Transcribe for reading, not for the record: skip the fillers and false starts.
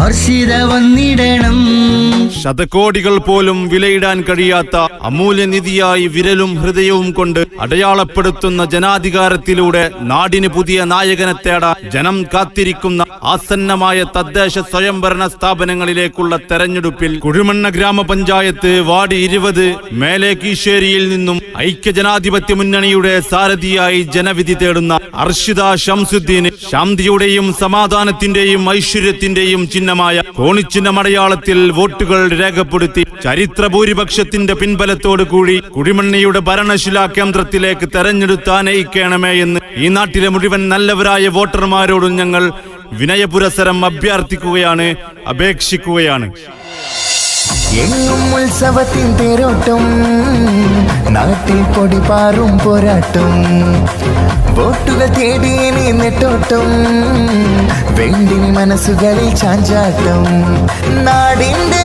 ഹർഷിത വന്നിടണം. ശതകോടികൾ പോലും വിലയിടാൻ കഴിയാത്ത അമൂല്യനിധിയായി വിരലും ഹൃദയവും കൊണ്ട് അടയാളപ്പെടുത്തുന്ന ജനാധികാരത്തിലൂടെ നാടിന് പുതിയ നായകനെ തേടാൻ ജനം കാത്തിരിക്കുന്ന ആസന്നമായ തദ്ദേശ സ്വയംഭരണ സ്ഥാപനങ്ങളിലേക്കുള്ള തെരഞ്ഞെടുപ്പിൽ കുഴിമണ്ണ ഗ്രാമപഞ്ചായത്ത് വാർഡ് 20 മേലേക്കീശ്ശേരിയിൽ നിന്നും ഐക്യജനാധിപത്യ മുന്നണിയുടെ സാരഥിയായി ജനവിധി തേടുന്ന അർഷിത ഷംസുദ്ദീന് ശാന്തിയുടെയും സമാധാനത്തിന്റെയും ഐശ്വര്യത്തിന്റെയും ചിഹ്നമായ കോണിച്ചിഹ്നം അടയാളത്തിൽ വോട്ടുകൾ രേഖപ്പെടുത്തി ചരിത്ര ഭൂരിപക്ഷത്തിന്റെ പിൻബലത്തോടു കൂടി കുഴിമണ്ണിയുടെ ഭരണശിലാ കേന്ദ്രത്തിലേക്ക് തെരഞ്ഞെടുത്താനയിക്കണമേ എന്ന് ഈ നാട്ടിലെ മുഴുവൻ നല്ലവരായ വോട്ടർമാരോടും ഞങ്ങൾ വിനയപുരസരം അഭ്യർത്ഥിക്കുകയാണ്, അപേക്ഷിക്കുകയാണ്. എങ്ങും ഉത്സവത്തിൻ തേരോട്ടം, നാട്ടിൽ കൊടിപാറും പോരാട്ടം, വോട്ടുകൾ തേടി നെട്ടോട്ടം, വേണ്ടിനി മനസ്സുകളിൽ ചാഞ്ചാട്ടം.